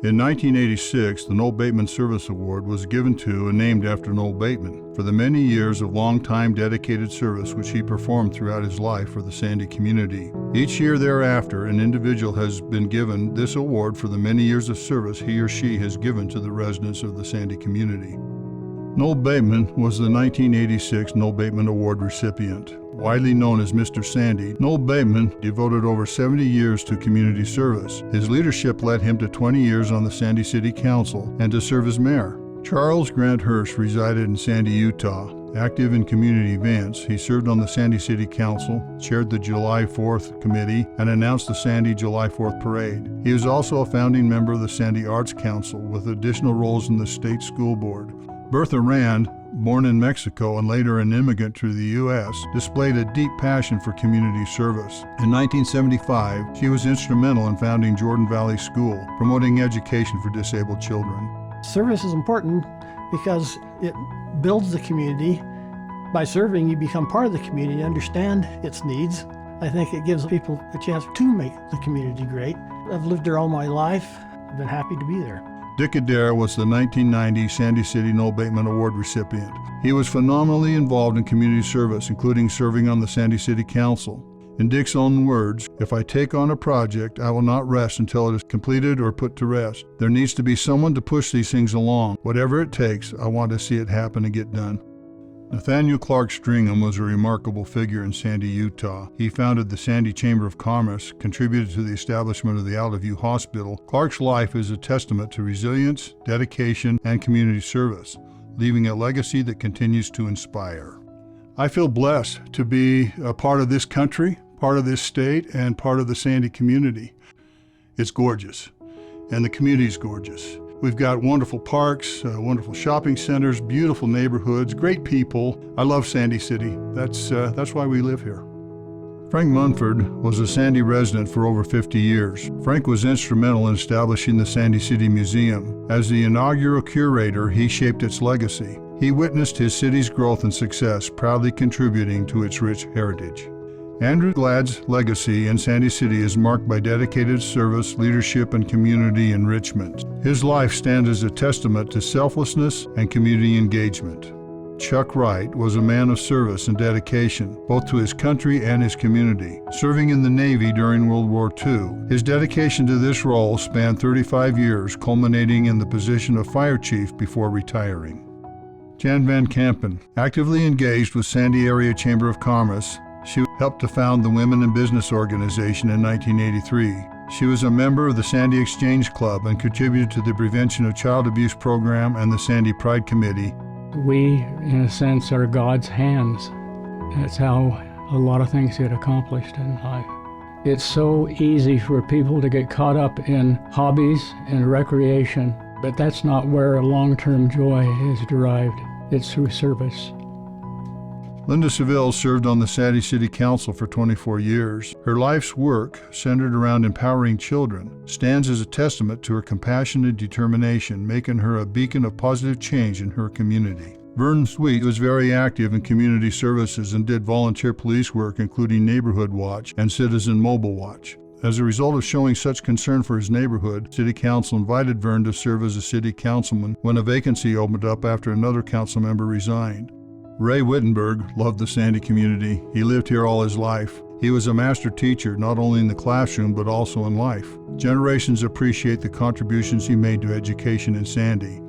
In 1986, the Noal Bateman Service Award was given to and named after Noal Bateman for the many years of long-time dedicated service which he performed throughout his life for the Sandy community. Each year thereafter, an individual has been given this award for the many years of service he or she has given to the residents of the Sandy community. Noal Bateman was the 1986 Noal Bateman Award recipient. Widely known as Mr. Sandy, Noal Bateman devoted over 70 years to community service. His leadership led him to 20 years on the Sandy City Council and to serve as mayor. Charles Grant Hurst resided in Sandy, Utah. Active in community events, he served on the Sandy City Council, chaired the July 4th Committee, and announced the Sandy July 4th Parade. He was also a founding member of the Sandy Arts Council with additional roles in the State School Board. Bertha Rand, born in Mexico and later an immigrant to the U.S., displayed a deep passion for community service. In 1975, she was instrumental in founding Jordan Valley School, promoting education for disabled children. Service is important because it builds the community. By serving, you become part of the community, understand its needs. I think it gives people a chance to make the community great. I've lived there all my life. I've been happy to be there. Dick Adair was the 1990 Sandy City Noal Bateman Award recipient. He was phenomenally involved in community service, including serving on the Sandy City Council. In Dick's own words, "If I take on a project, I will not rest until it is completed or put to rest. There needs to be someone to push these things along. Whatever it takes, I want to see it happen and get done." Nathaniel Clark Stringham was a remarkable figure in Sandy, Utah. He founded the Sandy Chamber of Commerce, contributed to the establishment of the Altoview Hospital. Clark's life is a testament to resilience, dedication, and community service, leaving a legacy that continues to inspire. I feel blessed to be a part of this country, part of this state, and part of the Sandy community. It's gorgeous, and the community's gorgeous. We've got wonderful parks, wonderful shopping centers, beautiful neighborhoods, great people. I love Sandy City. That's why we live here. Frank Munford was a Sandy resident for over 50 years. Frank was instrumental in establishing the Sandy City Museum. As the inaugural curator, he shaped its legacy. He witnessed his city's growth and success, proudly contributing to its rich heritage. Andrew Glad's legacy in Sandy City is marked by dedicated service, leadership, and community enrichment. His life stands as a testament to selflessness and community engagement. Chuck Wright was a man of service and dedication, both to his country and his community. Serving in the Navy during World War II, his dedication to this role spanned 35 years, culminating in the position of fire chief before retiring. Jan Van Kampen, actively engaged with Sandy Area Chamber of Commerce, she helped to found the Women in Business organization in 1983. She was a member of the Sandy Exchange Club and contributed to the Prevention of Child Abuse Program and the Sandy Pride Committee. We, in a sense, are God's hands. That's how a lot of things get accomplished in life. It's so easy for people to get caught up in hobbies and recreation, but that's not where a long-term joy is derived. It's through service. Linda Seville served on the Sandy City Council for 24 years. Her life's work, centered around empowering children, stands as a testament to her compassion and determination, making her a beacon of positive change in her community. Vern Sweet was very active in community services and did volunteer police work, including Neighborhood Watch and Citizen Mobile Watch. As a result of showing such concern for his neighborhood, City Council invited Vern to serve as a city councilman when a vacancy opened up after another council member resigned. Ray Wittenberg loved the Sandy community. He lived here all his life. He was a master teacher, not only in the classroom, but also in life. Generations appreciate the contributions he made to education in Sandy.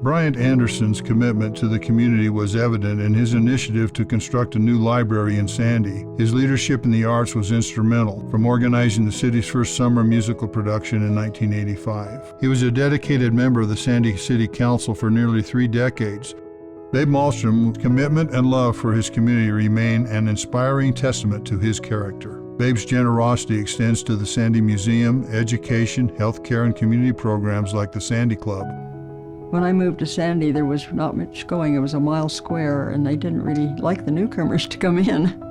Bryant Anderson's commitment to the community was evident in his initiative to construct a new library in Sandy. His leadership in the arts was instrumental, from organizing the city's first summer musical production in 1985. He was a dedicated member of the Sandy City Council for nearly 3 decades. Babe Malmstrom's commitment and love for his community remain an inspiring testament to his character. Babe's generosity extends to the Sandy Museum, education, healthcare, and community programs like the Sandy Club. When I moved to Sandy, there was not much going. It was a mile square, and they didn't really like the newcomers to come in.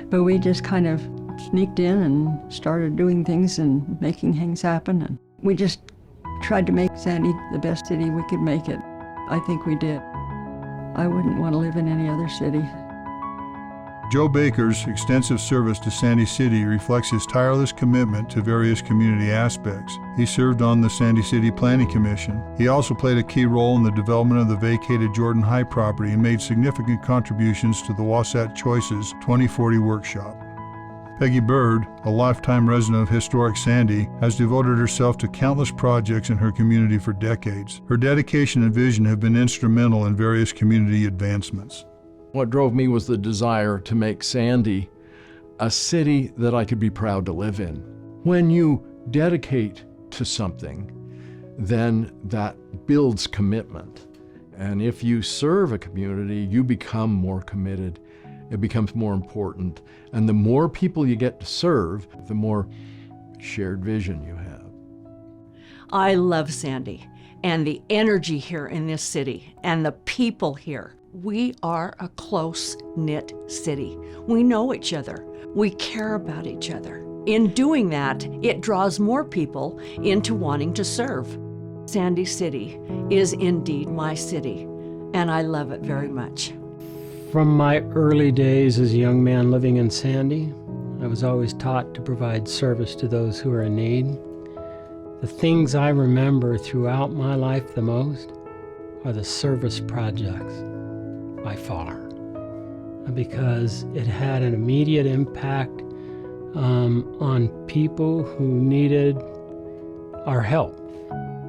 But we just kind of sneaked in and started doing things and making things happen. And we just tried to make Sandy the best city we could make it. I think we did. I wouldn't want to live in any other city. Joe Baker's extensive service to Sandy City reflects his tireless commitment to various community aspects. He served on the Sandy City Planning Commission. He also played a key role in the development of the vacated Jordan High property and made significant contributions to the Wasatch Choices 2040 workshop. Peggy Bird, a lifetime resident of historic Sandy, has devoted herself to countless projects in her community for decades. Her dedication and vision have been instrumental in various community advancements. What drove me was the desire to make Sandy a city that I could be proud to live in. When you dedicate to something, then that builds commitment. And if you serve a community, you become more committed. It becomes more important. And the more people you get to serve, the more shared vision you have. I love Sandy and the energy here in this city and the people here. We are a close-knit city. We know each other. We care about each other. In doing that, it draws more people into wanting to serve. Sandy City is indeed my city, and I love it very much. From my early days as a young man living in Sandy, I was always taught to provide service to those who are in need. The things I remember throughout my life the most are the service projects, by far, because it had an immediate impact on people who needed our help,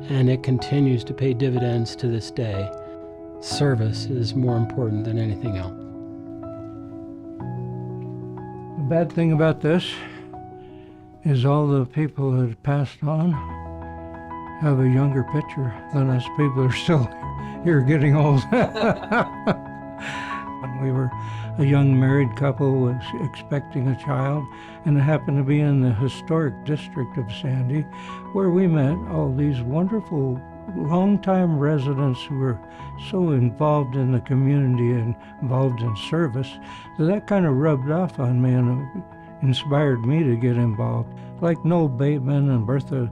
and it continues to pay dividends to this day. Service is more important than anything else. The bad thing about this is all the people that have passed on have a younger picture than us people are still here getting old. When we were a young married couple was expecting a child, and it happened to be in the historic district of Sandy, where we met all these wonderful longtime residents who were so involved in the community and involved in service that kind of rubbed off on me and inspired me to get involved. Like Noal Bateman and Bertha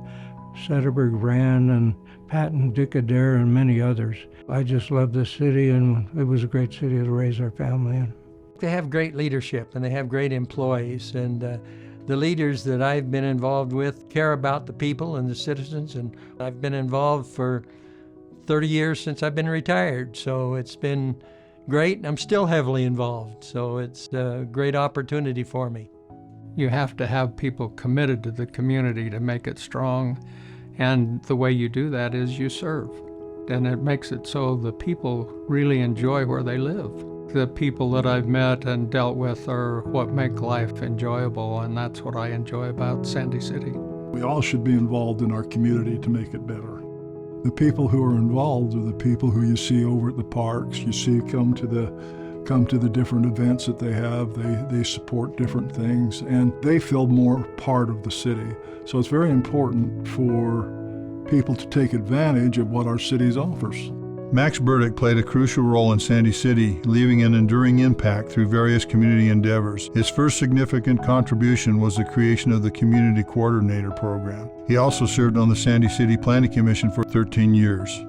Sederberg-Rand and Patton Dick-Adair and many others. I just love this city, and it was a great city to raise our family in. They have great leadership and they have great employees, and the leaders that I've been involved with care about the people and the citizens, and I've been involved for 30 years since I've been retired, so it's been great. I'm still heavily involved, so it's a great opportunity for me. You have to have people committed to the community to make it strong, and the way you do that is you serve. And it makes it so the people really enjoy where they live. The people that I've met and dealt with are what make life enjoyable, and that's what I enjoy about Sandy City. We all should be involved in our community to make it better. The people who are involved are the people who you see over at the parks. You see come to the different events that they have. They support different things, and they feel more part of the city. So it's very important for people to take advantage of what our city offers. Max Burdick played a crucial role in Sandy City, leaving an enduring impact through various community endeavors. His first significant contribution was the creation of the Community Coordinator Program. He also served on the Sandy City Planning Commission for 13 years.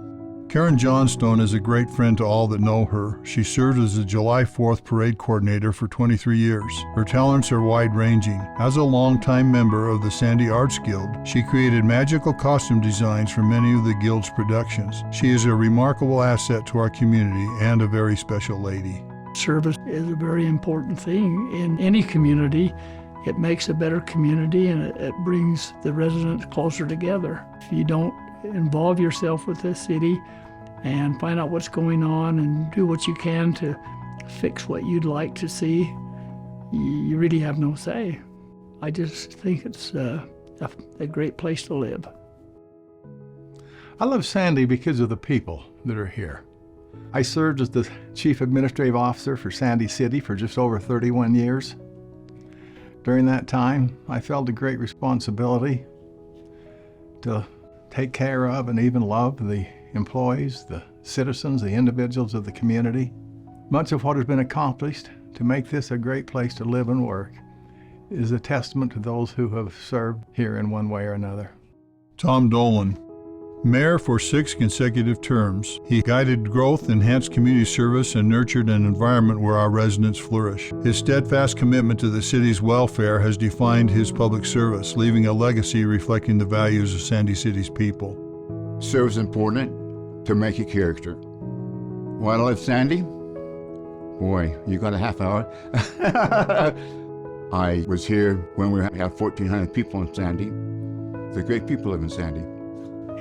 Karen Johnstone is a great friend to all that know her. She served as the July 4th Parade Coordinator for 23 years. Her talents are wide-ranging. As a longtime member of the Sandy Arts Guild, she created magical costume designs for many of the Guild's productions. She is a remarkable asset to our community and a very special lady. Service is a very important thing in any community. It makes a better community, and it brings the residents closer together. If you don't involve yourself with this city and find out what's going on and do what you can to fix what you'd like to see, you really have no say. I just think it's a great place to live. I love Sandy because of the people that are here. I served as the Chief Administrative Officer for Sandy City for just over 31 years. During that time, I felt a great responsibility to take care of and even love the employees, the citizens, the individuals of the community. Much of what has been accomplished to make this a great place to live and work is a testament to those who have served here in one way or another. Tom Dolan. Mayor for 6 consecutive terms, he guided growth, enhanced community service, and nurtured an environment where our residents flourish. His steadfast commitment to the city's welfare has defined his public service, leaving a legacy reflecting the values of Sandy City's people. Service is important to make a character. Why I love Sandy? Boy, you got a half hour. I was here when we had 1,400 people in Sandy. The great people live in Sandy.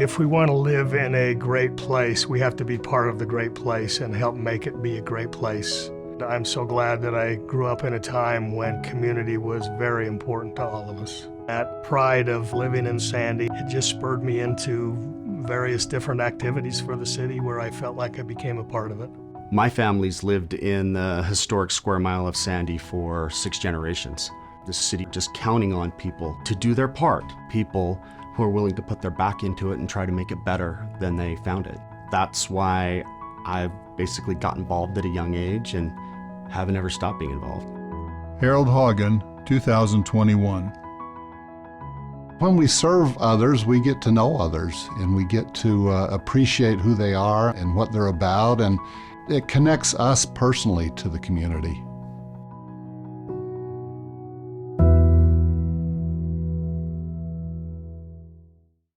If we want to live in a great place, we have to be part of the great place and help make it be a great place. I'm so glad that I grew up in a time when community was very important to all of us. That pride of living in Sandy, it just spurred me into various different activities for the city where I felt like I became a part of it. My family's lived in the historic square mile of Sandy for 6 generations. The city just counting on people to do their part, people who are willing to put their back into it and try to make it better than they found it. That's why I've basically got involved at a young age and haven't ever stopped being involved. Harold Hagen, 2021. When we serve others, we get to know others, and we get to appreciate who they are and what they're about, and it connects us personally to the community.